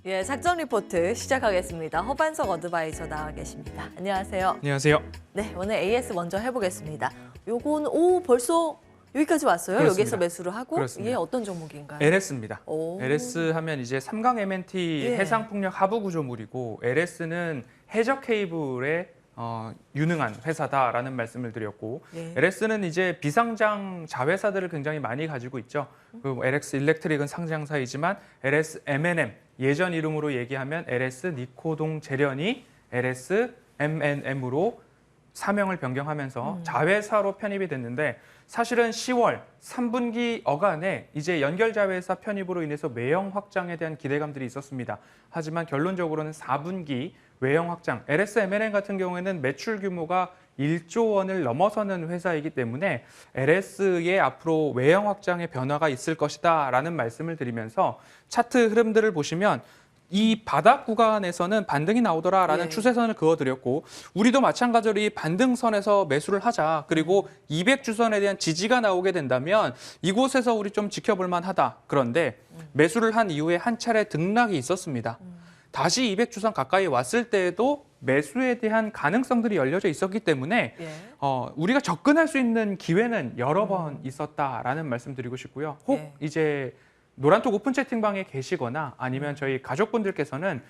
예, 작전 리포트 시작하겠습니다. 허반석 어드바이저 나와 계십니다. 안녕하세요. 안녕하세요. 네, 오늘 AS 먼저 해보겠습니다. 요건 벌써 여기까지 왔어요? 그렇습니다. 여기서 매수를 하고? 그렇습니다. 예, 어떤 종목인가요? LS입니다. 오. LS 하면 이제 삼강 M&T 예. 해상풍력 하부 구조물이고 LS는 해적 케이블에 유능한 회사다라는 말씀을 드렸고 예. LS는 이제 비상장 자회사들을 굉장히 많이 가지고 있죠. 그 LX 일렉트릭은 상장사이지만 LS M&M 예전 이름으로 얘기하면 LS 니코동 재련이 LS M&M으로 사명을 변경하면서 자회사로 편입이 됐는데 사실은 10월 3분기 어간에 이제 연결자회사 편입으로 인해서 외형 확장에 대한 기대감들이 있었습니다. 하지만 결론적으로는 4분기 외형 확장, LS M&M 같은 경우에는 매출 규모가 1조 원을 넘어서는 회사이기 때문에 LS의 앞으로 외형 확장의 변화가 있을 것이다 라는 말씀을 드리면서 차트 흐름들을 보시면 이 바닥 구간에서는 반등이 나오더라라는 예. 추세선을 그어드렸고 우리도 마찬가지로 이 반등선에서 매수를 하자. 그리고 200주선에 대한 지지가 나오게 된다면 이곳에서 우리 좀 지켜볼 만하다. 그런데 매수를 한 이후에 한 차례 등락이 있었습니다. 다시 200주선 가까이 왔을 때에도 매수에 대한 가능성들이 열려져 있었기 때문에 예. 우리가 접근할 수 있는 기회는 여러 번 있었다라는 말씀 드리고 싶고요. 혹 예. 이제 노란톡 오픈 채팅방에 계시거나 아니면 저희 가족분들께서는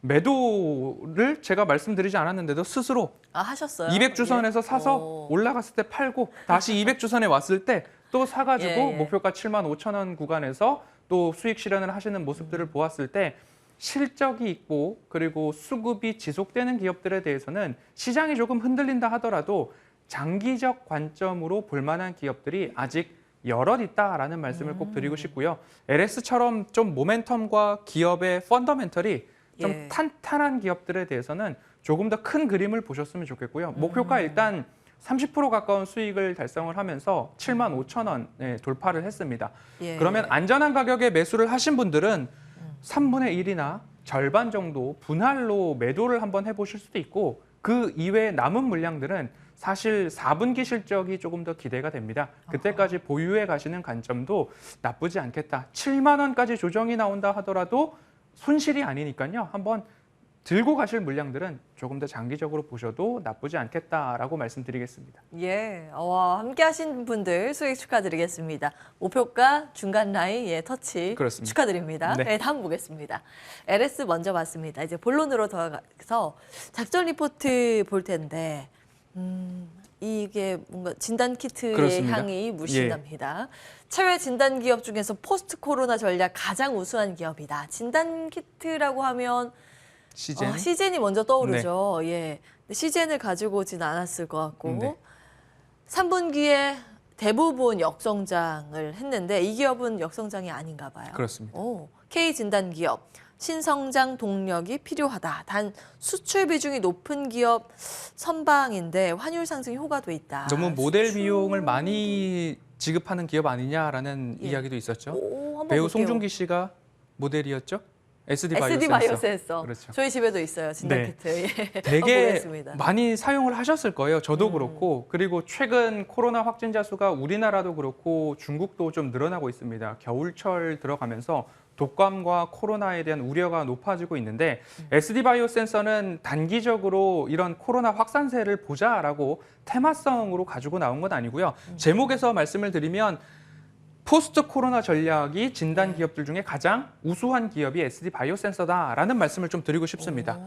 매도를 제가 말씀드리지 않았는데도 스스로 하셨어요? 200주선에서 예? 사서 오. 올라갔을 때 팔고 다시 200주선에 왔을 때 또 사가지고 예, 예. 목표가 75,000원 구간에서 또 수익 실현을 하시는 모습들을 보았을 때 실적이 있고 그리고 수급이 지속되는 기업들에 대해서는 시장이 조금 흔들린다 하더라도 장기적 관점으로 볼만한 기업들이 아직 여럿 있다라는 말씀을 꼭 드리고 싶고요. LS처럼 좀 모멘텀과 기업의 펀더멘털이 좀 예. 탄탄한 기업들에 대해서는 조금 더 큰 그림을 보셨으면 좋겠고요. 목표가 일단 30% 가까운 수익을 달성을 하면서 75,000원에 돌파를 했습니다. 예. 그러면 안전한 가격에 매수를 하신 분들은 3분의 1이나 절반 정도 분할로 매도를 한번 해보실 수도 있고 그 이외에 남은 물량들은 사실 4분기 실적이 조금 더 기대가 됩니다. 그때까지 보유해 가시는 관점도 나쁘지 않겠다. 7만 원까지 조정이 나온다 하더라도 손실이 아니니까요. 한번 들고 가실 물량들은 조금 더 장기적으로 보셔도 나쁘지 않겠다라고 말씀드리겠습니다. 예, 함께 하신 분들 수익 축하드리겠습니다. 목표가 중간 라인 터치 그렇습니다. 축하드립니다. 네. 네, 다음 보겠습니다. LS 먼저 봤습니다. 이제 본론으로 들어가서 작전 리포트 볼 텐데 이게 뭔가 진단 키트의 그렇습니다. 향이 무신납니다. 차외 진단 기업 중에서 포스트 코로나 전략 가장 우수한 기업이다. 진단 키트라고 하면 시젠이 먼저 떠오르죠. 예. 근데 시젠을 가지고 오진 않았을 것 같고 네. 3분기에 대부분 역성장을 했는데 이 기업은 역성장이 아닌가 봐요. 그렇습니다. K 진단 기업 신성장 동력이 필요하다. 단 수출 비중이 높은 기업 선방인데 환율 상승이 호가돼 있다. 너무 모델 비용을 많이 지급하는 기업 아니냐라는 예. 이야기도 있었죠. 한번 배우 볼게요. 송중기 씨가 모델이었죠. SD SD 바이오 센서. 바이오센서. 그렇죠. 저희 집에도 있어요. 진단 네. 키트. 예. 한번 되게 보겠습니다. 많이 사용을 하셨을 거예요. 저도 그렇고 그리고 최근 코로나 확진자 수가 우리나라도 그렇고 중국도 좀 늘어나고 있습니다. 겨울철 들어가면서 독감과 코로나에 대한 우려가 높아지고 있는데 SD 바이오 센서는 단기적으로 이런 코로나 확산세를 보자라고 테마성으로 가지고 나온 건 아니고요. 제목에서 말씀을 드리면 포스트 코로나 전략이 진단 기업들 중에 가장 우수한 기업이 SD 바이오 센서다라는 말씀을 좀 드리고 싶습니다.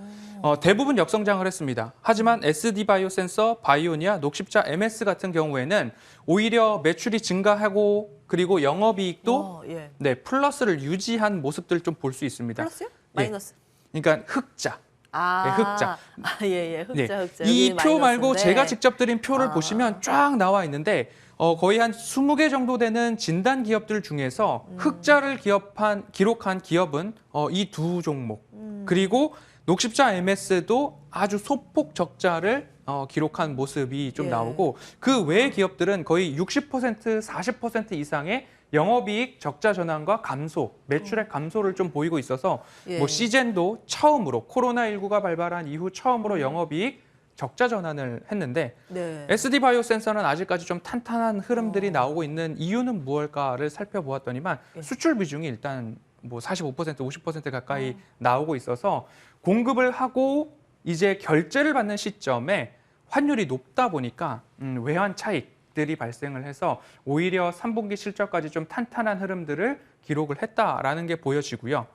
대부분 역성장을 했습니다. 하지만 SD 바이오 센서, 바이오니아, 녹십자 MS 같은 경우에는 오히려 매출이 증가하고 그리고 영업이익도 예. 네, 플러스를 유지한 모습들 좀 볼 수 있습니다. 플러스요? 예. 마이너스? 그러니까 흑자. 네, 흑자. 예. 흑자. 이 여기 표 말고 마이너스인데. 제가 직접 드린 표를 보시면 쫙 나와 있는데 거의 한 20개 정도 되는 진단 기업들 중에서 흑자를 기록한 기업은 이 두 종목. 그리고 녹십자 MS도 아주 소폭 적자를 기록한 모습이 좀 예. 나오고 그 외의 기업들은 거의 60%, 40% 이상의 영업이익 적자 전환과 감소, 매출액 감소를 좀 보이고 있어서 예. 뭐 시젠도 처음으로 코로나19가 발발한 이후 처음으로 영업이익 적자 전환을 했는데 네. SD 바이오 센서는 아직까지 좀 탄탄한 흐름들이 나오고 있는 이유는 무엇일까를 살펴보았더니만 수출 비중이 일단 뭐 45%, 50% 가까이 나오고 있어서 공급을 하고 이제 결제를 받는 시점에 환율이 높다 보니까 외환 차익들이 발생을 해서 오히려 3분기 실적까지 좀 탄탄한 흐름들을 기록을 했다라는 게 보여지고요.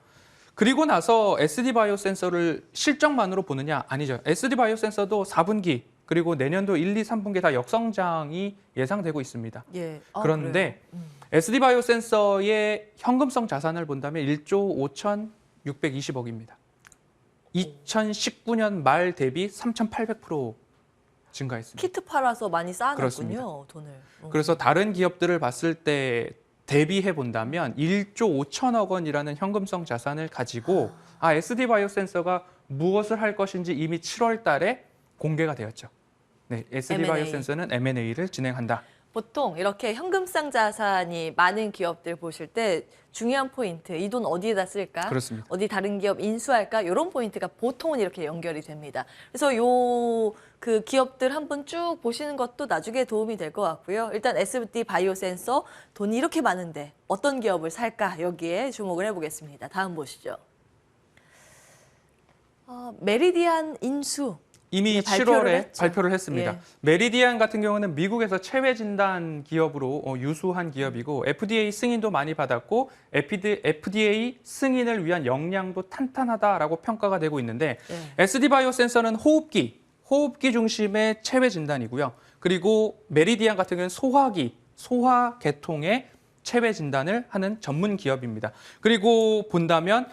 그리고 나서 SD바이오센서를 실적만으로 보느냐? 아니죠. SD바이오센서도 4분기 그리고 내년도 1, 2, 3분기 다 역성장이 예상되고 있습니다. 예. 그런데 SD바이오센서의 현금성 자산을 본다면 1조 5,620억입니다. 2019년 말 대비 3,800% 증가했습니다. 키트 팔아서 많이 그렇습니다. 쌓아놨군요, 돈을. 그래서 다른 기업들을 봤을 때 대비해 본다면 1조 5천억 원이라는 현금성 자산을 가지고 SD바이오센서가 무엇을 할 것인지 이미 7월 달에 공개가 되었죠. 네, SD바이오센서는 M&A를 진행한다. 보통 이렇게 현금성 자산이 많은 기업들 보실 때 중요한 포인트, 이 돈 어디에다 쓸까? 그렇습니다. 어디 다른 기업 인수할까? 이런 포인트가 보통은 이렇게 연결이 됩니다. 그래서 그 기업들 한번 쭉 보시는 것도 나중에 도움이 될 것 같고요. 일단 SD 바이오센서 돈이 이렇게 많은데 어떤 기업을 살까? 여기에 주목을 해보겠습니다. 다음 보시죠. 메리디안 인수. 이미 발표를 7월에 했죠. 발표를 했습니다. 예. 메리디안 같은 경우는 미국에서 체외 진단 기업으로 유수한 기업이고 FDA 승인도 많이 받았고 FDA 승인을 위한 역량도 탄탄하다라고 평가가 되고 있는데 예. SD바이오센서는 호흡기 중심의 체외 진단이고요. 그리고 메리디안 같은 경우는 소화 계통의 체외 진단을 하는 전문 기업입니다. 그리고 본다면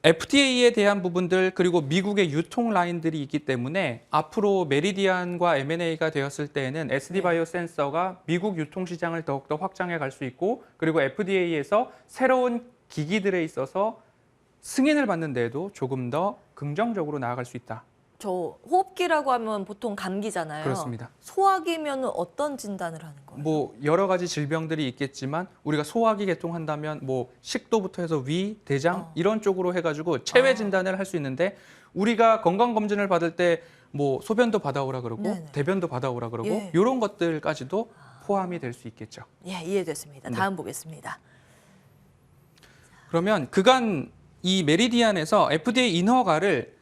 FDA에 대한 부분들 그리고 미국의 유통 라인들이 있기 때문에 앞으로 메리디안과 M&A가 되었을 때에는 SD바이오센서가 미국 유통 시장을 더욱더 확장해 갈 수 있고 그리고 FDA에서 새로운 기기들에 있어서 승인을 받는 데에도 조금 더 긍정적으로 나아갈 수 있다. 저 호흡기라고 하면 보통 감기잖아요. 그렇습니다. 소화기면 어떤 진단을 하는 거예요? 뭐 여러 가지 질병들이 있겠지만 우리가 소화기 계통한다면 뭐 식도부터 해서 위, 대장 이런 쪽으로 해가지고 체외 진단을 할 수 있는데 우리가 건강 검진을 받을 때 뭐 소변도 받아오라 그러고 네네. 대변도 받아오라 그러고 예. 이런 것들까지도 포함이 될 수 있겠죠. 예, 이해됐습니다. 다음 보겠습니다. 그러면 그간 이 메리디안에서 FDA 인허가를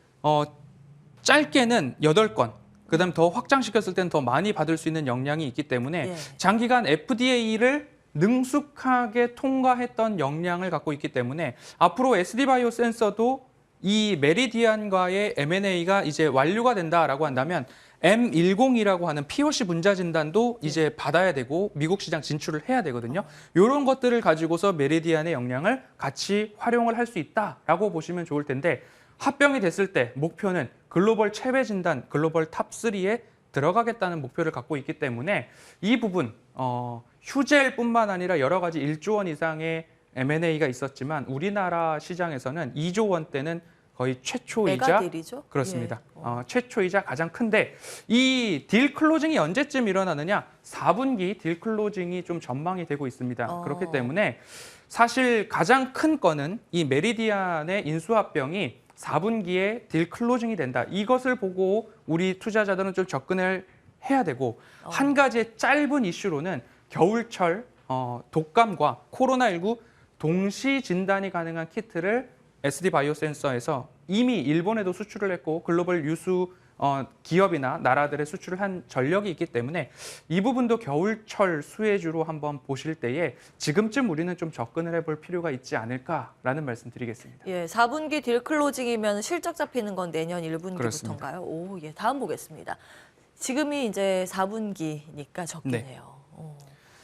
짧게는 8건, 그다음 더 확장시켰을 때는 더 많이 받을 수 있는 역량이 있기 때문에 예. 장기간 FDA를 능숙하게 통과했던 역량을 갖고 있기 때문에 앞으로 SD바이오센서도 이 메리디안과의 M&A가 이제 완료가 된다라고 한다면 M10이라고 하는 POC 분자 진단도 이제 받아야 되고 미국 시장 진출을 해야 되거든요. 이런 것들을 가지고서 메리디안의 역량을 같이 활용을 할 수 있다라고 보시면 좋을 텐데 합병이 됐을 때 목표는 글로벌 체외 진단, 글로벌 탑3에 들어가겠다는 목표를 갖고 있기 때문에 이 부분 휴젤뿐만 아니라 여러 가지 1조 원 이상의 M&A가 있었지만 우리나라 시장에서는 2조 원대는 거의 최초이자 메가딜이죠? 그렇습니다. 예. 최초이자 가장 큰데 이 딜 클로징이 언제쯤 일어나느냐? 4분기 딜 클로징이 좀 전망이 되고 있습니다. 그렇기 때문에 사실 가장 큰 건은 이 메리디안의 인수합병이 4분기에 딜 클로징이 된다. 이것을 보고 우리 투자자들은 좀 접근을 해야 되고 한 가지의 짧은 이슈로는 겨울철 독감과 코로나19 동시 진단이 가능한 키트를 SD바이오센서에서 이미 일본에도 수출을 했고 글로벌 유수 기업이나 나라들의 수출을 한 전력이 있기 때문에 이 부분도 겨울철 수혜주로 한번 보실 때에 지금쯤 우리는 좀 접근을 해볼 필요가 있지 않을까라는 말씀 드리겠습니다. 예, 4분기 딜 클로징이면 실적 잡히는 건 내년 1분기부터인가요? 그렇습니다. 오, 예, 다음 보겠습니다. 지금이 이제 4분기니까 적기네요. 네.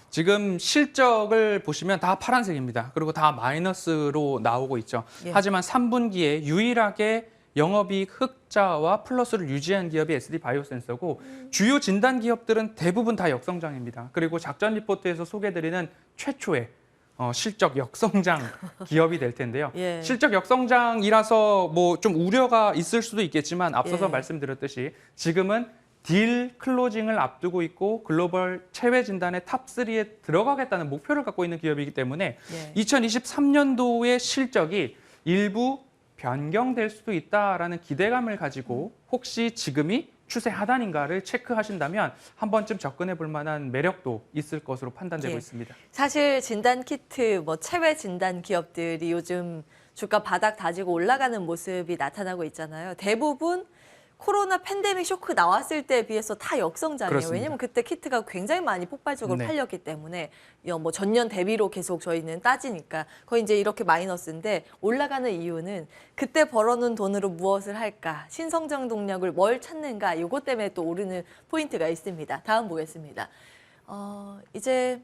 지금 실적을 보시면 다 파란색입니다. 그리고 다 마이너스로 나오고 있죠. 예. 하지만 3분기에 유일하게 영업이익 흑자와 플러스를 유지한 기업이 SD바이오센서고 주요 진단 기업들은 대부분 다 역성장입니다. 그리고 작전 리포트에서 소개드리는 최초의 실적 역성장 기업이 될 텐데요. 예. 실적 역성장이라서 뭐 좀 우려가 있을 수도 있겠지만 앞서서 예. 말씀드렸듯이 지금은 딜 클로징을 앞두고 있고 글로벌 체외 진단의 탑3에 들어가겠다는 목표를 갖고 있는 기업이기 때문에 예. 2023년도의 실적이 일부 변경될 수도 있다라는 기대감을 가지고 혹시 지금이 추세 하단인가를 체크하신다면 한 번쯤 접근해 볼 만한 매력도 있을 것으로 판단되고 예. 있습니다. 사실 진단 키트, 체외 진단 기업들이 요즘 주가 바닥 다지고 올라가는 모습이 나타나고 있잖아요. 대부분 코로나 팬데믹 쇼크 나왔을 때에 비해서 다 역성장이에요. 그렇습니다. 왜냐면 그때 키트가 굉장히 많이 폭발적으로 네. 팔렸기 때문에 전년 대비로 계속 저희는 따지니까 거의 이제 이렇게 마이너스인데 올라가는 이유는 그때 벌어놓은 돈으로 무엇을 할까, 신성장 동력을 뭘 찾는가, 이것 때문에 또 오르는 포인트가 있습니다. 다음 보겠습니다. 이제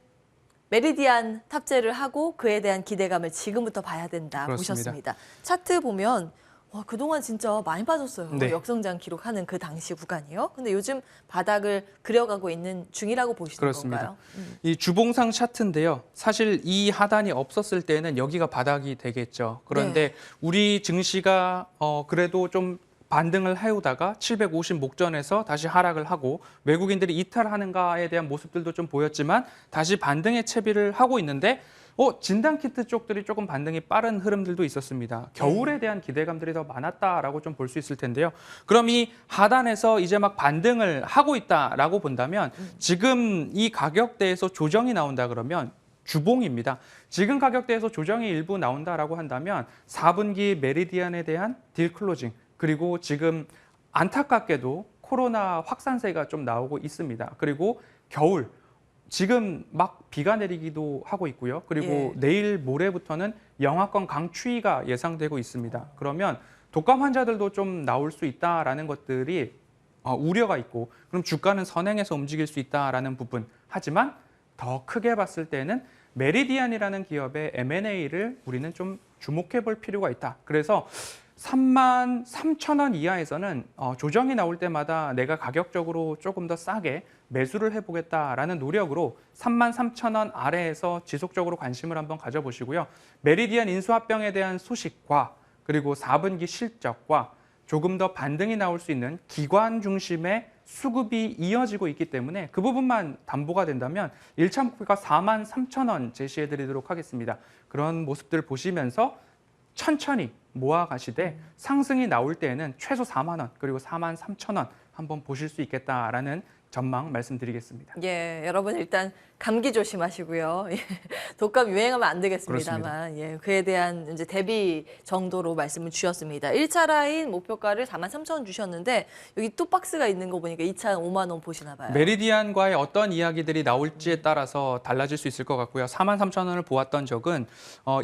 메리디안 탑재를 하고 그에 대한 기대감을 지금부터 봐야 된다 그렇습니다. 보셨습니다. 차트 보면 와, 그동안 진짜 많이 빠졌어요. 네. 역성장 기록하는 그 당시 구간이요. 근데 요즘 바닥을 그려가고 있는 중이라고 보시는 그렇습니다. 건가요? 이 주봉상 차트인데요. 사실 이 하단이 없었을 때는 여기가 바닥이 되겠죠. 그런데 네. 우리 증시가 그래도 좀 반등을 해오다가 750 목전에서 다시 하락을 하고 외국인들이 이탈하는가에 대한 모습들도 좀 보였지만 다시 반등의 채비를 하고 있는데 진단키트 쪽들이 조금 반등이 빠른 흐름들도 있었습니다. 겨울에 대한 기대감들이 더 많았다라고 좀 볼 수 있을 텐데요. 그럼 이 하단에서 이제 막 반등을 하고 있다라고 본다면 지금 이 가격대에서 조정이 나온다 그러면 주봉입니다. 지금 가격대에서 조정이 일부 나온다라고 한다면 4분기 메리디안에 대한 딜 클로징 그리고 지금 안타깝게도 코로나 확산세가 좀 나오고 있습니다. 그리고 겨울 지금 막 비가 내리기도 하고 있고요. 그리고 내일 모레부터는 영하권 강추위가 예상되고 있습니다. 그러면 독감 환자들도 좀 나올 수 있다라는 것들이 우려가 있고 그럼 주가는 선행해서 움직일 수 있다라는 부분. 하지만 더 크게 봤을 때는 메리디안이라는 기업의 M&A를 우리는 좀 주목해 볼 필요가 있다. 그래서 33,000원 이하에서는 조정이 나올 때마다 내가 가격적으로 조금 더 싸게 매수를 해보겠다라는 노력으로 33,000원 아래에서 지속적으로 관심을 한번 가져보시고요. 메리디안 인수합병에 대한 소식과 그리고 4분기 실적과 조금 더 반등이 나올 수 있는 기관 중심의 수급이 이어지고 있기 때문에 그 부분만 담보가 된다면 1차 목표가 43,000원 제시해드리도록 하겠습니다. 그런 모습들 보시면서 천천히 모아가시되 상승이 나올 때에는 최소 4만 원 그리고 43,000원 한번 보실 수 있겠다라는 전망 말씀드리겠습니다. 예, 여러분 일단 감기 조심하시고요. 독감 유행하면 안 되겠습니다만, 그에 대한 이제 대비 정도로 말씀을 주셨습니다. 1차 라인 목표가를 43,000원 주셨는데 여기 또 박스가 있는 거 보니까 2차 5만 원 보시나 봐요. 메리디안과의 어떤 이야기들이 나올지에 따라서 달라질 수 있을 것 같고요. 43,000원을 보았던 적은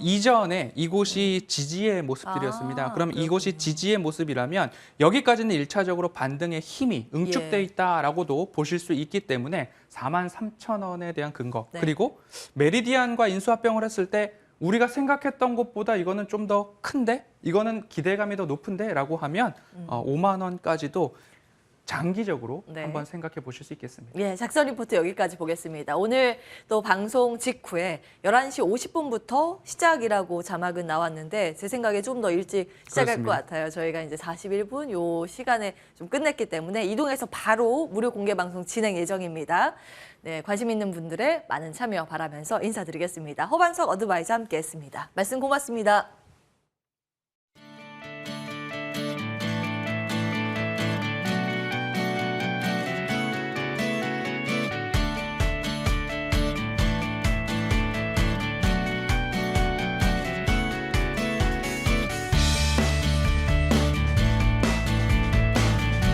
이전에 이곳이 지지의 모습들이었습니다. 그럼 그렇군요. 이곳이 지지의 모습이라면 여기까지는 1차적으로 반등의 힘이 응축돼 있다라고도 보실 수 있기 때문에 43,000원에 대한 근거 그리고 메리디안과 인수합병을 했을 때 우리가 생각했던 것보다 이거는 좀 더 큰데 이거는 기대감이 더 높은데 라고 하면 5만 원까지도 장기적으로 한번 생각해 보실 수 있겠습니다. 예, 작성 리포트 여기까지 보겠습니다. 오늘 또 방송 직후에 11시 50분부터 시작이라고 자막은 나왔는데 제 생각에 좀 더 일찍 시작할 것 같아요. 저희가 이제 41분 요 시간에 좀 끝냈기 때문에 이동해서 바로 무료 공개 방송 진행 예정입니다. 네, 관심 있는 분들의 많은 참여 바라면서 인사드리겠습니다. 허반석 어드바이저 함께했습니다. 말씀 고맙습니다.